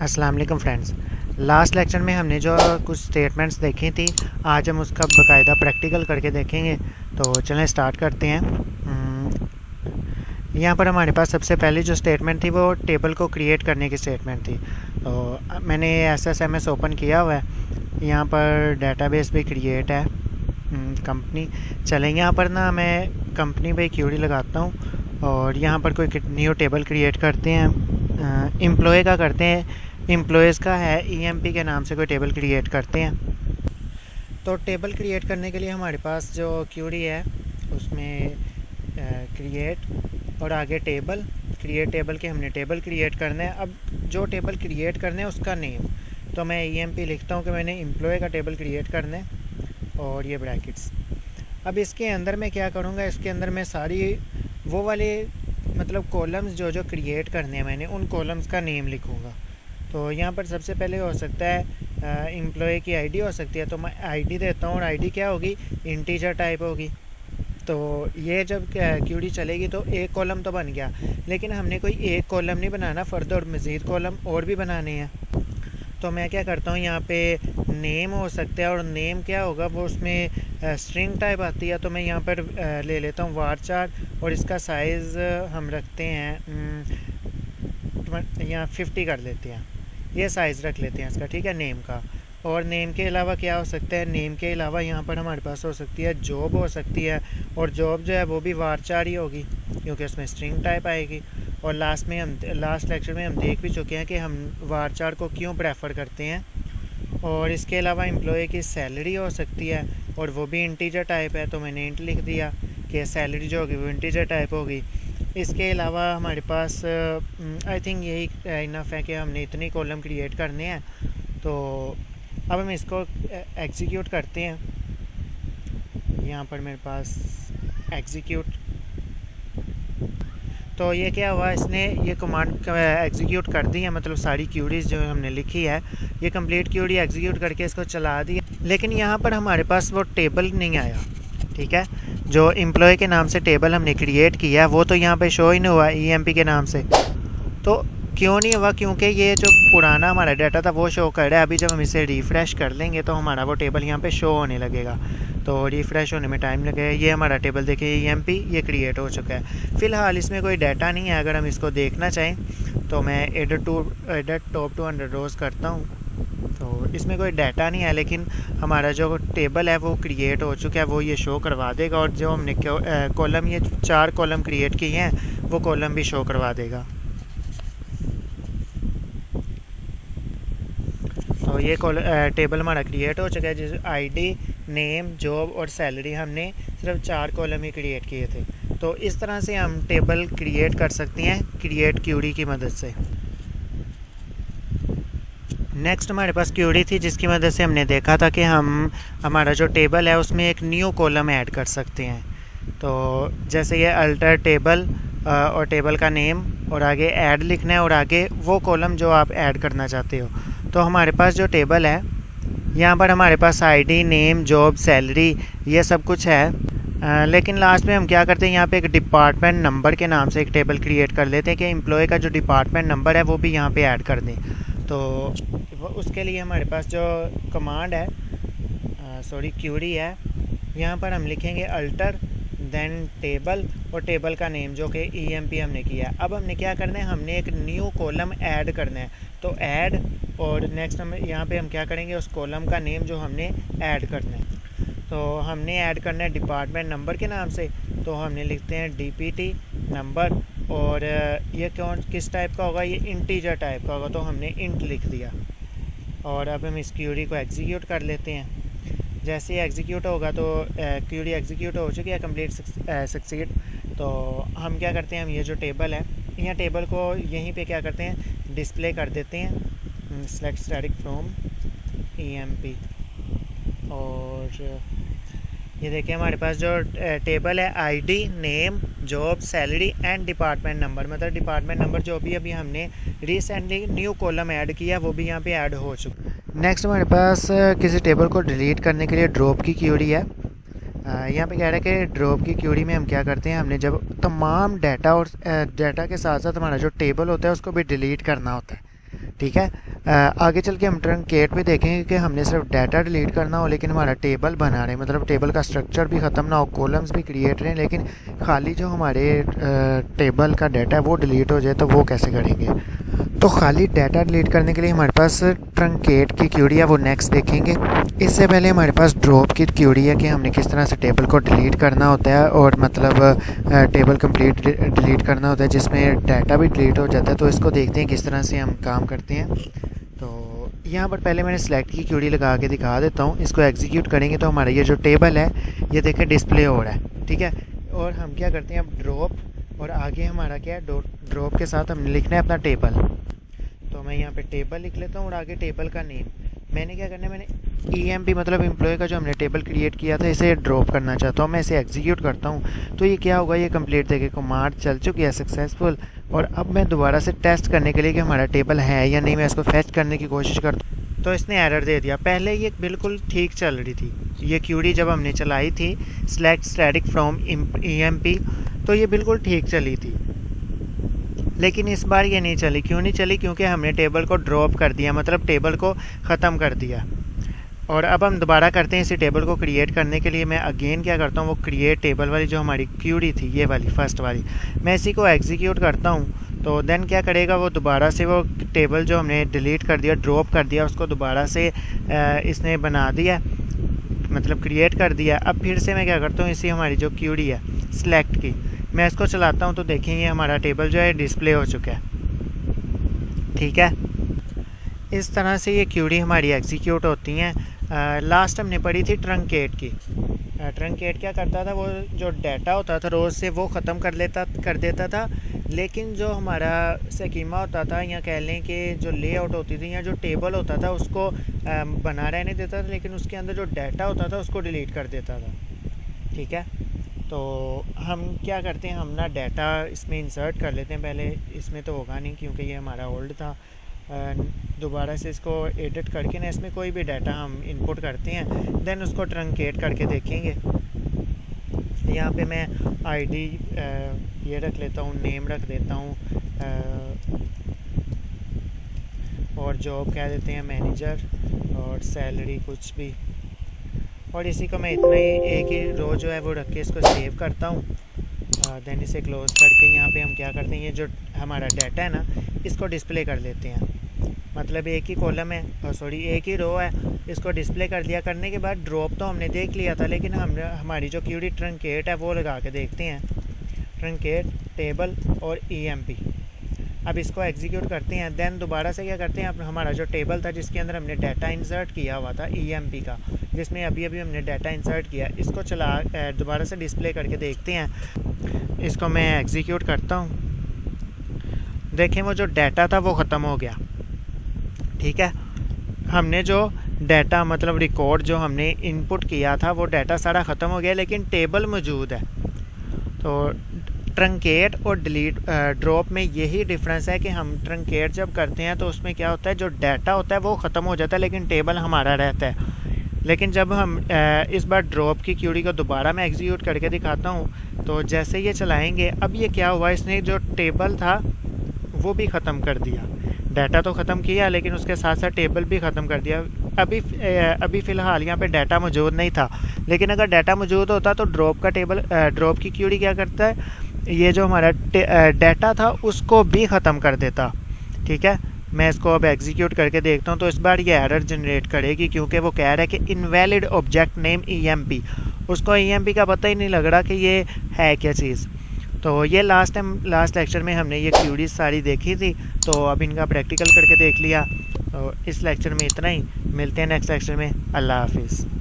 अस्सलाम वालेकुम friends. Last lecture में हमने जो कुछ स्टेटमेंट्स देखी थी, आज हम उसका बाकायदा प्रैक्टिकल करके देखेंगे। तो चलें स्टार्ट करते हैं। यहाँ पर हमारे पास सबसे पहली जो स्टेटमेंट थी वो टेबल को क्रिएट करने की स्टेटमेंट थी। तो मैंने SSMS ओपन किया हुआ है। यहाँ पर डेटाबेस भी क्रिएट है, कंपनी। चलें यहाँ पर ना मैं कंपनी पे क्यूरी लगाता हूँ और यहाँ पर कोई न्यू टेबल क्रिएट करते हैं। एम्प्लॉय का करते हैं, एम्प्लॉयज़ का है EMP के नाम से कोई टेबल क्रिएट करते हैं। तो टेबल क्रिएट करने के लिए हमारे पास जो क्यूरी है उसमें क्रिएट और आगे टेबल, क्रिएट टेबल के हमने टेबल क्रिएट करना है। अब जो टेबल क्रिएट करना है उसका नेम, तो मैं EMP लिखता हूँ कि मैंने एम्प्लॉय का टेबल क्रिएट करना है और ये ब्रैकेट्स। अब इसके अंदर मैं क्या करूँगा, इसके अंदर मैं सारी वो वाले मतलब कॉलम्स जो क्रिएट करने हैं मैंने, उन कॉलम्स का नेम लिखूँगा। तो यहाँ पर सबसे पहले हो सकता है एम्प्लॉय की आईडी हो सकती है, तो मैं आईडी देता हूँ और आईडी क्या होगी, इंटीजर टाइप होगी। तो ये जब क्यूरी चलेगी तो एक कॉलम तो बन गया, लेकिन हमने कोई एक कॉलम नहीं बनाना, फर्दर मज़ीद कॉलम और भी बनाने हैं। तो मैं क्या करता हूँ, यहाँ पे नेम हो सकता है और नेम क्या होगा वो उसमें स्ट्रिंग टाइप आती है। तो मैं यहाँ पर ले लेता हूँ varchar और इसका साइज़ हम रखते हैं यहाँ 50 कर लेते हैं, ये साइज़ रख लेते हैं इसका, ठीक है, नेम का। और नेम के अलावा क्या हो सकता है, नेम के अलावा यहाँ पर हमारे पास हो सकती है जॉब हो सकती है, और जॉब जो है वो भी varchar ही होगी क्योंकि उसमें स्ट्रिंग टाइप आएगी। और लास्ट लेक्चर में हम देख भी चुके हैं कि हम varchar को क्यों प्रेफर करते हैं। और इसके अलावा एम्प्लॉय की सैलरी हो सकती है और वो भी इंटीजर टाइप है, तो मैंने इंट लिख दिया कि सैलरी जो होगी वो इंटीजर टाइप होगी। इसके अलावा हमारे पास आई थिंक यही इनफ है कि हमने इतनी कॉलम क्रिएट करने हैं। तो अब हम इसको एग्जीक्यूट करते हैं। यहाँ पर मेरे पास एग्जीक्यूट, तो ये क्या हुआ, इसने ये कमांड एग्जीक्यूट कर दी है, मतलब सारी क्यूरीज जो हमने लिखी है ये कंप्लीट क्यूरी एग्जीक्यूट करके इसको चला दिया। लेकिन यहाँ पर हमारे पास वो टेबल नहीं आया, ठीक है। जो एम्प्लॉय के नाम से टेबल हमने क्रिएट किया है वो तो यहाँ पे शो ही नहीं हुआ EMP के नाम से। तो क्यों नहीं हुआ, क्योंकि ये जो पुराना हमारा डाटा था वो शो कर रहा है। अभी जब हम इसे रिफ़्रेश कर लेंगे तो हमारा वो टेबल यहाँ पे शो होने लगेगा, तो रिफ़्रेश होने में टाइम लगेगा। ये हमारा टेबल देखिए EMP ये क्रिएट हो चुका है। फ़िलहाल इसमें कोई डाटा नहीं है। अगर हम इसको देखना चाहें तो मैं एडिट टॉप 200 रोज़ करता हूँ, तो इसमें कोई डाटा नहीं है, लेकिन हमारा जो टेबल है वो क्रिएट हो चुका है, वो ये शो करवा देगा। और जो हमने कॉलम, ये 4 कॉलम क्रिएट किए हैं वो कॉलम भी शो करवा देगा। तो ये टेबल हमारा क्रिएट हो चुका है, जिस आईडी, नेम, जॉब और सैलरी हमने सिर्फ 4 कॉलम ही क्रिएट किए थे। तो इस तरह से हम टेबल क्रिएट कर सकते हैं क्रिएट क्यूरी की मदद से। नेक्स्ट हमारे पास क्यूरी थी जिसकी मदद से हमने देखा था कि हम हमारा जो टेबल है उसमें एक न्यू कॉलम ऐड कर सकते हैं। तो जैसे ये अल्टर टेबल और टेबल का नेम और आगे ऐड लिखना है और आगे वो कॉलम जो आप ऐड करना चाहते हो। तो हमारे पास जो टेबल है यहाँ पर हमारे पास आईडी, नेम, जॉब, सैलरी ये सब कुछ है। लेकिन लास्ट में हम क्या करते हैं, यहाँ पे एक डिपार्टमेंट नंबर के नाम से एक टेबल क्रिएट कर लेते हैं कि एम्प्लॉय का जो डिपार्टमेंट नंबर है वो भी यहाँ पे ऐड कर दें। तो उसके लिए हमारे पास जो कमांड है, क्यूरी है, यहाँ पर हम लिखेंगे अल्टर देन टेबल और टेबल का नेम जो कि EMP हमने किया है। अब हमने क्या करना है, हमने एक न्यू कॉलम ऐड करना है। तो ऐड और नेक्स्ट हम यहाँ पे हम क्या करेंगे, उस कॉलम का नेम जो हमने ऐड करना है, तो हमने ऐड करना है डिपार्टमेंट नंबर के नाम से। तो हमने लिखते हैं DPT नंबर, और ये किस टाइप का होगा, ये इंटीजर टाइप का होगा, तो हमने इंट लिख दिया। और अब हम इस क्यूरी को एग्जीक्यूट कर लेते हैं। जैसे ही एग्जीक्यूट होगा तो क्यूरी एग्जीक्यूट हो चुकी है, कंप्लीट सक्सीड। तो हम क्या करते हैं, हम ये जो टेबल है, यहाँ टेबल को यहीं पे क्या करते हैं, डिस्प्ले कर देते हैं, सेलेक्ट स्टैटिक फ्रॉम EMP। और ये देखिए हमारे पास जो टेबल है ID, name, job, salary and department number, मतलब डिपार्टमेंट नंबर जो भी अभी हमने रिसेंटली न्यू कॉलम ऐड किया वो भी यहाँ पे ऐड हो चुका है। नेक्स्ट हमारे पास किसी टेबल को डिलीट करने के लिए ड्रॉप की क्यूरी है। यहाँ पे कह रहा है कि ड्रॉप की क्यूरी में हम क्या करते हैं, हमने जब तमाम डाटा और डाटा के साथ साथ हमारा जो टेबल होता है उसको भी डिलीट करना होता है, ठीक है। आगे चल के हम ट्रंकेट पे देखेंगे कि हमने सिर्फ डाटा डिलीट करना हो लेकिन हमारा टेबल बना रहे, मतलब टेबल का स्ट्रक्चर भी ख़त्म ना हो, कॉलम्स भी क्रिएट रहें, लेकिन खाली जो हमारे टेबल का डाटा है वो डिलीट हो जाए, तो वो कैसे करेंगे। तो खाली डाटा डिलीट करने के लिए हमारे पास ट्रंकेट की क्यूरी है, वो नेक्स्ट देखेंगे। इससे पहले हमारे पास ड्रॉप की क्यूरी है कि हमने किस तरह से टेबल को डिलीट करना होता है, और मतलब टेबल कंप्लीट डिलीट करना होता है जिसमें डाटा भी डिलीट हो जाता है। तो इसको देखते हैं किस तरह से हम काम करते हैं। तो यहाँ पर पहले मैंने सेलेक्ट की क्यूरी लगा के दिखा देता हूँ। इसको एग्जीक्यूट करेंगे तो हमारा ये जो टेबल है ये देखें डिस्प्ले हो रहा है, ठीक है। और हम क्या करते हैं, अब ड्रॉप, और आगे हमारा क्या है, ड्रॉप के साथ हमने लिखना है अपना टेबल। तो मैं यहाँ पे टेबल लिख लेता हूँ और आगे टेबल का नेम मैंने क्या करना है, मैंने EMP मतलब एम्प्लॉय का जो हमने टेबल क्रिएट किया था इसे ड्रॉप करना चाहता हूँ। मैं इसे एग्जीक्यूट करता हूँ तो ये क्या होगा, ये कंप्लीट देखे कमांड चल चुकी है सक्सेसफुल। और अब मैं दोबारा से टेस्ट करने के लिए कि हमारा टेबल है या नहीं, मैं इसको फैच करने की कोशिश करता हूँ। तो इसने एरर दे दिया। पहले ये बिल्कुल ठीक चल रही थी, ये क्यूरी जब हमने चलाई थी सेलेक्ट स्टैटिक फ्रॉम EMP, तो ये बिल्कुल ठीक चली थी। लेकिन इस बार ये नहीं चली। क्यों नहीं चली? क्योंकि हमने टेबल को ड्रॉप कर दिया, मतलब टेबल को ख़त्म कर दिया। और अब हम दोबारा करते हैं इसी टेबल को क्रिएट करने के लिए। मैं अगेन क्या करता हूँ, वो क्रिएट टेबल वाली जो हमारी क्यूरी थी, ये वाली फर्स्ट वाली, मैं इसी को एग्जीक्यूट करता हूँ। तो देन क्या करेगा, वो दोबारा से वो टेबल जो हमने डिलीट कर दिया, ड्रॉप कर दिया, उसको दोबारा से इसने बना दिया, मतलब क्रिएट कर दिया। अब फिर से मैं क्या करता हूँ, इसी हमारी जो क्यूरी है सिलेक्ट की, मैं इसको चलाता हूँ तो देखेंगे हमारा टेबल जो है डिस्प्ले हो चुका है, ठीक है। इस तरह से ये क्यूरी हमारी एग्जीक्यूट होती हैं। लास्ट हमने पढ़ी थी ट्रंकेट की। ट्रंकेट क्या करता था, वो जो डाटा होता था रोज़ से वो ख़त्म कर देता था, लेकिन जो हमारा स्कीमा होता था, या कह लें कि जो लेआउट होती थी या जो टेबल होता था उसको बना रहने देता था, लेकिन उसके अंदर जो डाटा होता था उसको डिलीट कर देता था, ठीक है। तो हम क्या करते हैं, हम ना डाटा इसमें इंसर्ट कर लेते हैं पहले। इसमें तो होगा नहीं क्योंकि ये हमारा ओल्ड था। दोबारा से इसको एडिट करके ना इसमें कोई भी डाटा हम इनपुट करते हैं, देन उसको ट्रंकेट करके देखेंगे। यहाँ पे मैं आईडी ये रख लेता हूँ, नेम रख देता हूँ, और जॉब कह देते हैं मैनेजर, और सैलरी कुछ भी। और इसी को मैं इतना ही एक ही रो जो है वो रख के इसको सेव करता हूँ। देन इसे क्लोज करके यहाँ पे हम क्या करते हैं, ये जो हमारा डाटा है ना इसको डिस्प्ले कर लेते हैं। मतलब एक ही कॉलम है, सॉरी एक ही रो है, इसको डिस्प्ले कर दिया। करने के बाद ड्रॉप तो हमने देख लिया था, लेकिन हमारी जो क्यूरी ट्रंकेट है वो लगा के देखते हैं। ट्रंकेट टेबल और EMP। अब इसको एग्जीक्यूट करते हैं। देन दोबारा से क्या करते हैं, अब हमारा जो टेबल था जिसके अंदर हमने डाटा इंसर्ट किया हुआ था EMP का, जिसमें अभी हमने डाटा इंसर्ट किया, इसको दोबारा से डिस्प्ले करके देखते हैं। इसको मैं एग्जीक्यूट करता हूँ। देखें वो जो डाटा था वो ख़त्म हो गया, ठीक है। हमने जो डाटा मतलब रिकॉर्ड जो हमने इनपुट किया था वो डाटा सारा ख़त्म हो गया, लेकिन टेबल मौजूद है। तो ट्रंकेट और डिलीट ड्रॉप में यही डिफरेंस है कि हम ट्रंकेट जब करते हैं तो उसमें क्या होता है, जो डाटा होता है वो ख़त्म हो जाता है, लेकिन टेबल हमारा रहता है। लेकिन जब हम इस बार ड्रॉप की क्यूरी को दोबारा मैं एग्जीक्यूट करके दिखाता हूँ, तो जैसे ये चलाएंगे, अब ये क्या हुआ, इसने जो टेबल था वो भी ख़त्म कर दिया। डाटा तो ख़त्म किया, लेकिन उसके साथ साथ टेबल भी ख़त्म कर दिया। अभी फ़िलहाल यहाँ पे डाटा मौजूद नहीं था, लेकिन अगर डाटा मौजूद होता तो ड्रॉप की क्यूरी क्या करता है, ये जो हमारा डाटा था उसको भी ख़त्म कर देता, ठीक है। मैं इसको अब एग्जीक्यूट करके देखता हूँ। तो इस बार ये एरर जनरेट करेगी, क्योंकि वो कह रहा है कि इनवैलिड ऑब्जेक्ट नेम EMP। उसको EMP का पता ही नहीं लग रहा कि ये है क्या चीज़। तो ये लास्ट लेक्चर में हमने ये क्यूरीज सारी देखी थी, तो अब इनका प्रैक्टिकल करके देख लिया। तो इस लेक्चर में इतना ही, मिलते हैं नेक्स्ट लेक्चर में। अल्लाह हाफिज़।